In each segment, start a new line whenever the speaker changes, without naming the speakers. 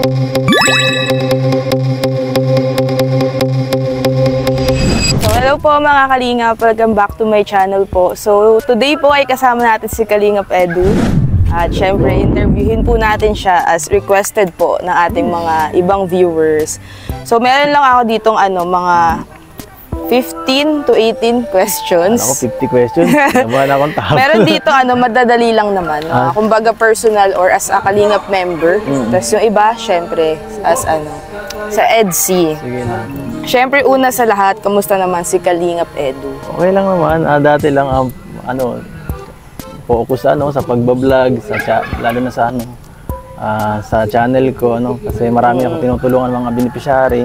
Hello po mga Kalingap, welcome back to my channel po. So today po ay kasama natin si Kalingap Edu. At syempre interviewin po natin siya as requested po ng ating mga ibang viewers. So meron lang ako ditong mga 15 to 18 questions.
Ako 50 questions. Nabuhan akong tao.
Meron dito madadali lang naman. Kumbaga personal or as a Kalingap member. Tapos yung iba syempre as sa EDC.
Sige na.
Siyempre, una sa lahat, kamusta naman si Kalingap Edu?
Okay lang naman. Dati lang, focus sa pagbablog, lalo na sa channel ko, kasi marami ako tinutulungan mga beneficiary.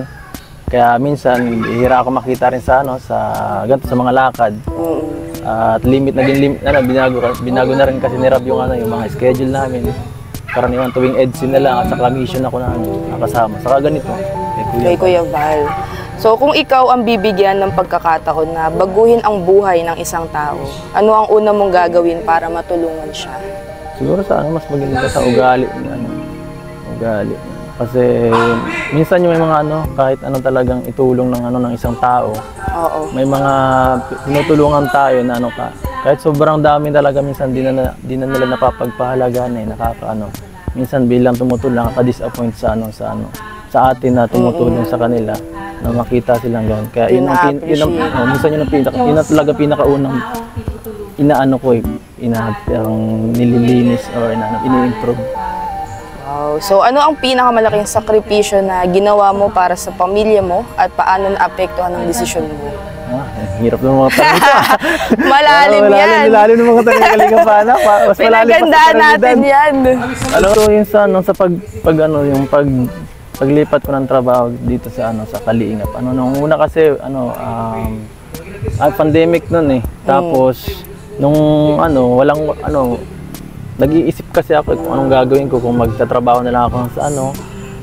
Kaya minsan, hihira ako makita rin sa ganito, sa mga lakad. At naging limit, binago na rin kasi ni Rob yung mga schedule namin. Karaniwan tuwing EDC na lang at saka mission ako na nakasama. Saka ganito,
kay Kuya Val. So, kung ikaw ang bibigyan ng pagkakataon na baguhin ang buhay ng isang tao, ano ang una mong gagawin para matulungan siya?
Siguro mas maganda sa ugali. Ugali. Kasi minsan yung may mga kahit talagang itulong ng isang tao.
Oo.
May mga tinutulungan tayo na kahit sobrang dami talaga minsan di na nila napapagpahalagaan minsan bilang tumutulong nakaka-disappoint sa atin na tumutulong sa kanila na makita silang gano'n. Kaya minsan yun talaga pinakaunang nililinis or ini-improve.
Wow. So ano ang pinakamalaking sakripisyo na ginawa mo para sa pamilya mo at paano naapektuhan ang desisyon mo?
Hirap ng mga tanong ito.
Malalim yan.
Malalim ng mga tanong Kalingap Ana.
Pinagandaan natin yan.
Alam ko yun sa paglipat ko ng trabaho dito sa Kalingap. Nung una kasi pandemic noon eh. Tapos nung nag-iisip kasi ako kung anong gagawin ko, kung magtatrabaho na lang ako sa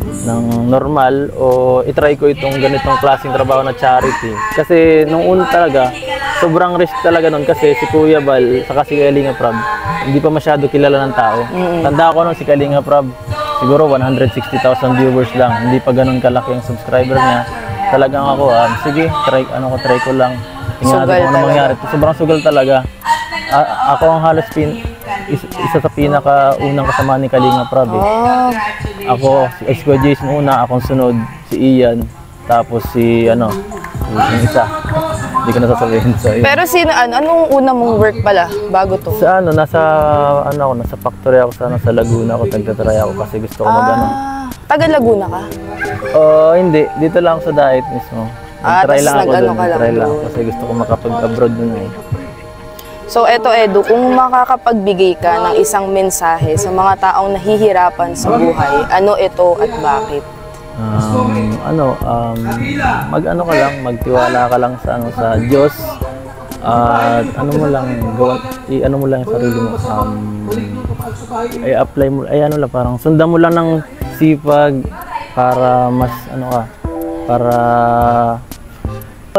ng normal o itry ko itong ganitong klaseng trabaho na charity. Kasi nung una talaga sobrang risk talaga noon kasi si Kuya Val saka si Kalingap Rob hindi pa masyado kilala ng tao. Tanda ko si Kalingap Rob siguro 160,000 viewers lang, hindi pa ganun kalaki ang subscriber niya. Talagang ako, sige, try ko lang. Tingnan natin kung ano mangyari. Sobrang sugal talaga. Ako ang halos isa sa pinakaunang kasama ni Kalingap Rob eh. Ako, si Esco Jason una, akong sunod, si Ian, tapos yung isa. Hindi ko nasasabihin sa iyo.
Pero anong una mong work pala bago to?
Sa nasa factory ako sa Laguna ako, nagtatry ako kasi gusto ko
Taga Laguna ka?
Hindi, dito lang sa diet mismo. Try lang ako doon, try lang ako kasi gusto ko makapag-abroad doon eh.
So eto Edu, kung makakapagbigay ka ng isang mensahe sa mga taong nahihirapan sa buhay, ano ito at bakit? Magtiwala ka lang sa Diyos. At mo lang yung sarili mo. I-apply mo, parang sundan mo lang ng sipag para mas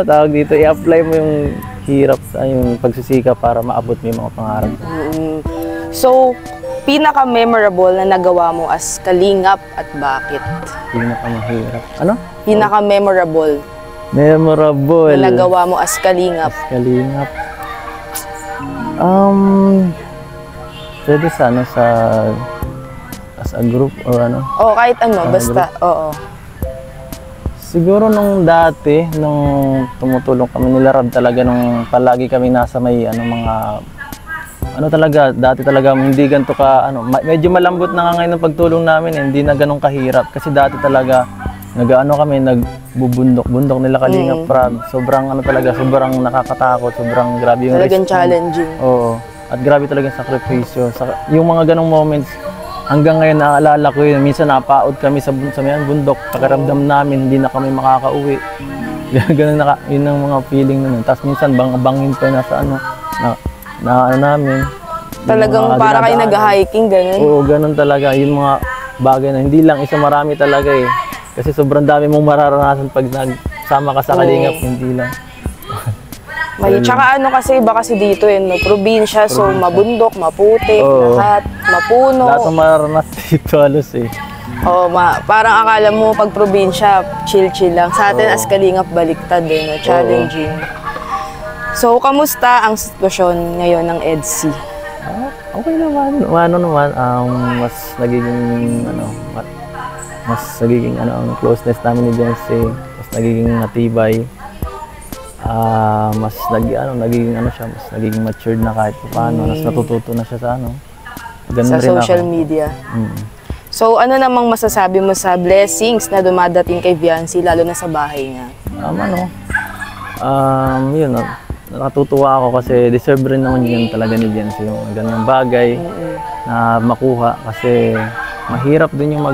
tawag dito, i-apply mo yung hirap yung pagsisikap para maabot mo yung mga pangarap. So, pinaka-memorable na nagawa mo as Kalingap at bakit?
Pinaka-mahirap.
Pinaka-memorable.
Memorable.
Na nagawa mo as Kalingap.
Kalingap. Pwede as a group or
kahit basta,
group.
oo.
Siguro nung dati, nung tumutulong kami nila Rob talaga, nung palagi kami nasa may dati talaga hindi ganito medyo malambot na nga ngayon ang pagtulong namin, hindi na ganun kahirap. Kasi dati talaga, nagbubundok nila Kalingap Rob. Sobrang sobrang nakakatakot, sobrang grabe yung
talagang challenging.
Oo. At grabe talaga yung sakripisyo. Yung mga ganung moments, hanggang ngayon naaalala ko yun. Minsan napaod kami sa bundok. Pagkaramdam namin, hindi na kami makakauwi. Ganun yun ang mga feeling na nun. Tapos minsan bangin pa namin.
Talagang para kayo nag-hiking, ganun?
Oo, ganun talaga. Yung mga bagay na hindi lang isa, marami talaga eh. Kasi sobrang dami mong mararanasan pag nagsama ka sa Kalingap, hindi lang.
Tsaka kasi iba kasi dito probinsya, so mabundok, maputik, lahat, mapuno.
Lahat ng mararanasan dito halos eh.
Oo, parang akala mo pag probinsya, chill-chill lang. Sa atin as Kalingap, baliktad eh, no? Challenging. So, kamusta ang sitwasyon ngayon ng EDSI?
Okay naman. Ano naman, mas nagiging ang closeness namin ni Biancy, mas nagiging matibay. Mas nagiging matured na kahit paano, mas natututo na siya sa ganun
Sa
rin
social
ako.
media. So, ano namang masasabi mo sa blessings na dumadating kay Biancy, lalo na sa bahay niya?
Yun, natutuwa ako kasi deserve rin naman yun talaga ni Biancy yung ganyang bagay na makuha kasi mahirap din yung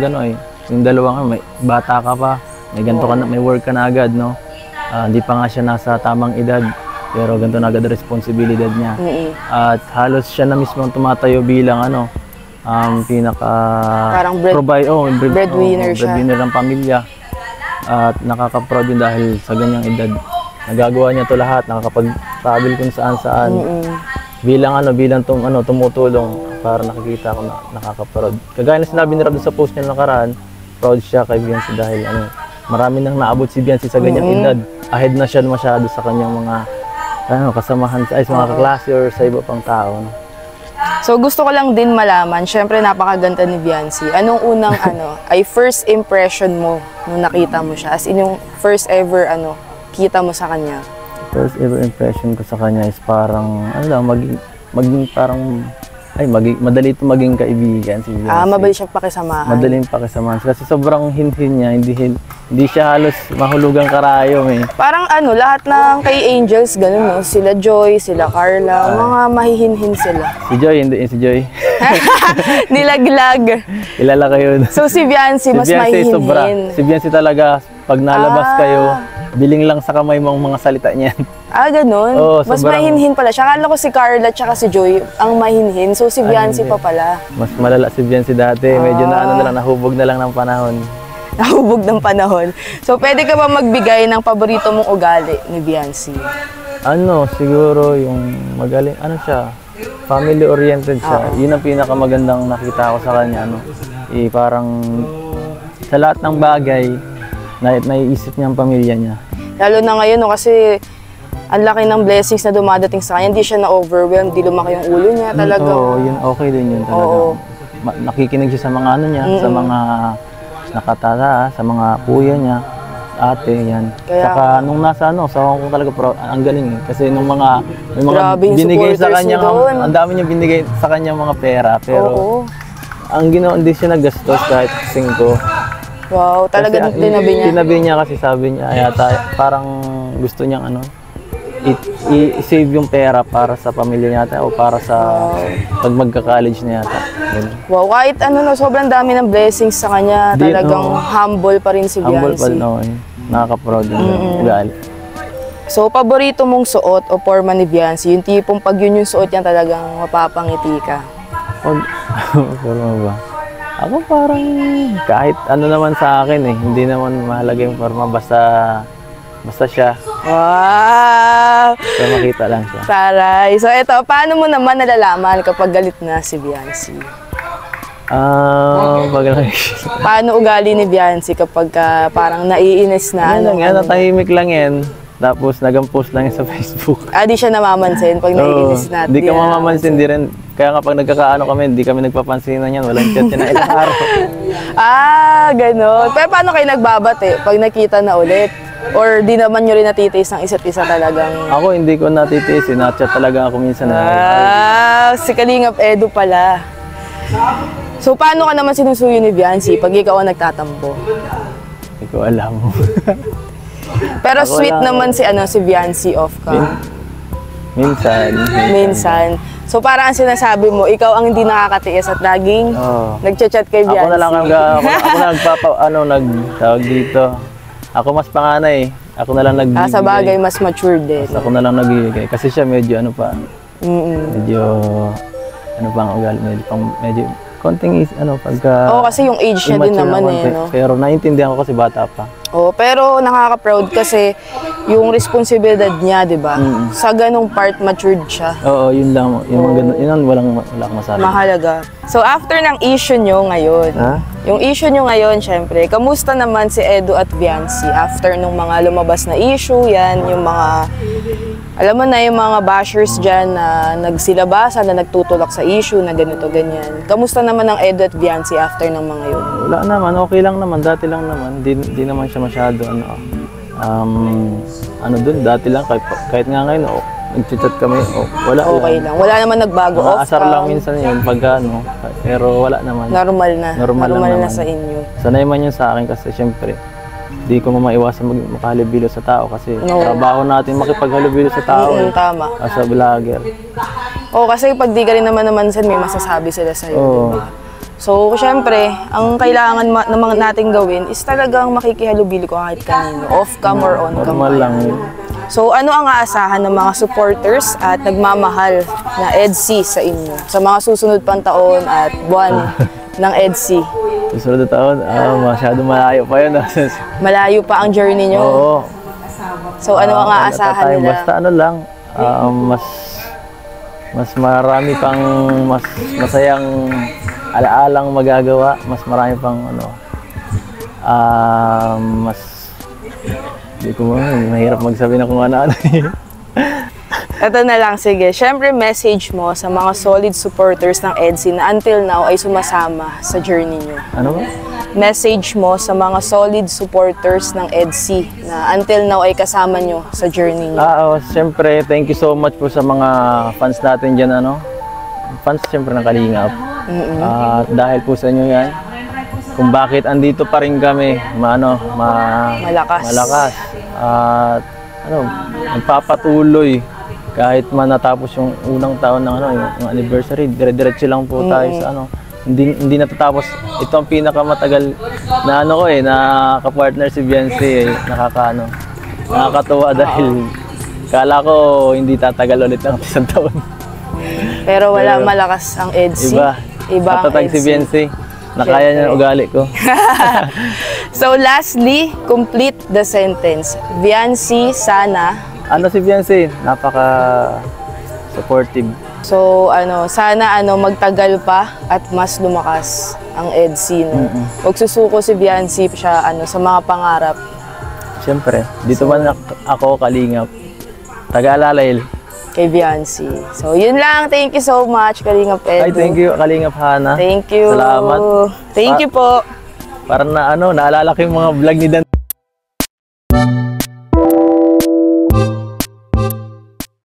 yung dalawang may bata ka pa, may ganito ka na, may work ka na agad, no? Hindi pa nga siya nasa tamang edad pero ganito na agad responsibilidad niya. At halos siya na mismo ang tumatayo bilang
Parang breadwinner siya.
Breadwinner ng pamilya. At nakaka-proud yun dahil sa ganyang edad. Nagagawa niya to lahat, nakakapag-travel kung saan-saan. Bilang tumutulong para nakikita ko na nakaka-proud. Kagaya na sinabi ni Rob sa post niya nakaraan, proud siya kay Biancy dahil marami nang naabot si Biancy sa ganyang edad. Ahead na siya masyado sa kanyang mga kasamahan sa mga kaklase or sa iba pang tao.
So gusto ko lang din malaman, syempre napakaganda ni Biancy. Anong unang ay first impression mo nung nakita mo siya? As in yung first ever kita mo sa kanya?
First ever impression ko sa kanya is parang madali ito maging kaibigan si Biancy.
Mabali siyang pakisamahan.
Madaling pakisamahan. Kasi sobrang hinhin niya, hindi siya halos mahulugang karayom eh.
Parang lahat ng kay Angels, ganun no? Sila Joy, sila Carla, mga mahihinhin sila.
Si Joy, hindi si Joy.
Nilaglag.
Kilala kayo.
So si Biancy, mas mahihinhin.
Sobra. Si Biancy talaga, pag nalabas kayo, biling lang sa kamay mong mga salita niyan.
Ganun?
Oo,
mas mahinhin pala siya. Akala ko si Carla at si Joy ang mahinhin. So si Biancy pa pala.
Mas malala si Biancy dati. Medyo nahubog na lang ng panahon.
Nahubog ng panahon. So pwede ka ba magbigay ng paborito mong ugali ni Biancy?
Siguro yung magaling, siya, family-oriented siya. Yun ang pinakamagandang nakita ko sa kanya. Parang sa lahat ng bagay, naiisip niya ang pamilya niya. Lalo
na ngayon, kasi ang laki ng blessings na dumadating sa kanya, hindi siya na-overwhelmed, di lumaki yung ulo niya talaga.
Yun, okay din yun talaga. Nakikinig siya sa mga niya, sa mga nakatala, sa mga kuya niya, ate, yan. Saka nung nasa sa Hong Kong talaga, ang galing eh. Kasi nung may mga binigay sa kanya, ang dami niya binigay sa kanya mga pera, pero ang ginawa, hindi siya naggastos kahit 5.
Wow, talaga tinabi niya.
Tinabi niya kasi sabi niya, yata parang gusto niyang i-save yung pera para sa pamilya niya o para sa pag magka-college na yata.
Wow, kahit sobrang dami ng blessings sa kanya, talagang humble pa rin si
Humble
Biancy.
pa rin, nakaka-proud yung ugali.
So, paborito mong suot o forma ni Biancy, yung tipong pag yun yung suot niya talagang mapapangiti ka?
Forma ba? Ako parang kahit naman sa akin eh, hindi naman mahalaga yung forma, basta siya.
Wow!
So makita lang siya.
Taray. So ito, paano mo naman nalalaman kapag galit na si Biancy? Paano ugali ni Biancy kapag parang naiinis na?
Natahimik lang yan. Tapos nag-post lang yan sa Facebook.
Di siya namamansin pag naiinis natin.
Di ka mamamansin, di rin. Kaya kapag nagkakaano kami, di kami nagpapansinan yan. Walang chat yan na ilang araw.
Ganon. Pero paano kayo nagbabate pag nakita na ulit? Or di naman nyo rin natitiis ng isa't isa talagang?
Ako hindi ko natitiis. Na-chat talaga ako minsan.
Si Kalingap Edu pala. So paano ka naman sinusuyo ni Biancy pag ikaw ang nagtatampo?
Hindi ko alam.
Pero ako sweet naman si Biancy off ka. Minsan. So parang ang sinasabi mo, ikaw ang hindi nakakatiis at laging nagchat-chat kay Biancy.
Ako na lang tawag dito. Ako mas panganay. Ako na lang nagbibigay.
Sa bagay, mas mature din.
Ako na lang nagbibigay. Kasi siya medyo medyo ang ugali. Medyo konting pagka...
kasi yung age niya din naman no?
Pero naiintindihan ko kasi bata pa.
Pero nakaka-proud kasi yung responsibilidad niya, di ba? Sa ganong part, matured siya.
Oo, yun lang. Yun ang wala akong masabi.
Mahalaga. So, after ng issue nyo ngayon,
Ha?
yung issue nyo ngayon, syempre, kamusta naman si Edu at Viancy after nung mga lumabas na issue, yan, yung mga, alam mo na, yung mga bashers dyan na nagsilabasan, na nagtutulak sa issue, na ganito, ganyan. Kamusta naman ang Edu at Viancy after ng mga yun?
Wala naman, okay lang naman, dati lang naman. Di naman siya masyado, dun, dati lang, kahit nga ngayon, nag-chat kami, wala
Okay lang. Wala naman nagbago.
Asar lang minsan yun, pag pero wala naman.
Normal na.
Normal lang
na
naman.
sa inyo.
Sanay man yun sa akin kasi syempre, di ko maiwasan makahalubilo sa tao kasi trabaho natin makipaghalubilo sa tao.
Tama.
As a vlogger.
Kasi pag di ka rin naman minsan may masasabi sila sa'yo.
Oo.
So, syempre, ang kailangan naman natin gawin is talagang makikihalubili ko kahit kanino. Off-cam or on-cam.
Normal lang yun.
So, ano ang aasahan ng mga supporters at nagmamahal na EDSI sa inyo? Sa mga susunod pang taon at buwan ng EDSI?
Susunod na taon, masyado malayo pa yun.
Malayo pa ang journey nyo.
Oo.
So, ano ang aasahan nila?
Basta lang, mas marami pang mas masayang alaalang magagawa, mas marami pang mas hindi ko mahirap magsabi na kung ano-ano.
Ito na lang, sige. Siyempre, message mo sa mga solid supporters ng EDSI na until now ay sumasama sa journey nyo.
Ano ba?
Message mo sa mga solid supporters ng EDSI na until now ay kasama nyo sa journey nyo.
Siyempre, thank you so much po sa mga fans natin dyan, Fans siyempre ng Kalingap. Dahil po sa inyo yan, kung bakit andito pa rin kami, malakas. At magpapatuloy kahit man natapos yung unang taon ng yung anniversary, dire-diretso lang po tayo sa hindi natatapos. Ito ang pinakamatagal na na kapartner si Viancy, nakakatuwa dahil kala ko hindi tatagal ulit ng isang taon.
Pero wala, malakas ang EDSI. Iba ang
Matatag si
EDSI.
Viancy. Nakaya niya ng ugali ko.
So lastly, complete the sentence. Viancy, sana.
Si Viancy? Napaka-supportive.
So sana magtagal pa at mas lumakas ang EDSI. Huwag susuko si Viancy siya sa mga pangarap.
Siyempre, dito man ako Kalingap. Taga-Alalay.
Kay Viancy. So yun lang. Thank you so much, Kalingap Edu.
Ay, thank you Kalingap Hana.
Thank you.
Salamat.
Thank you po.
Parang naalala ko yung mga vlog ni Dan.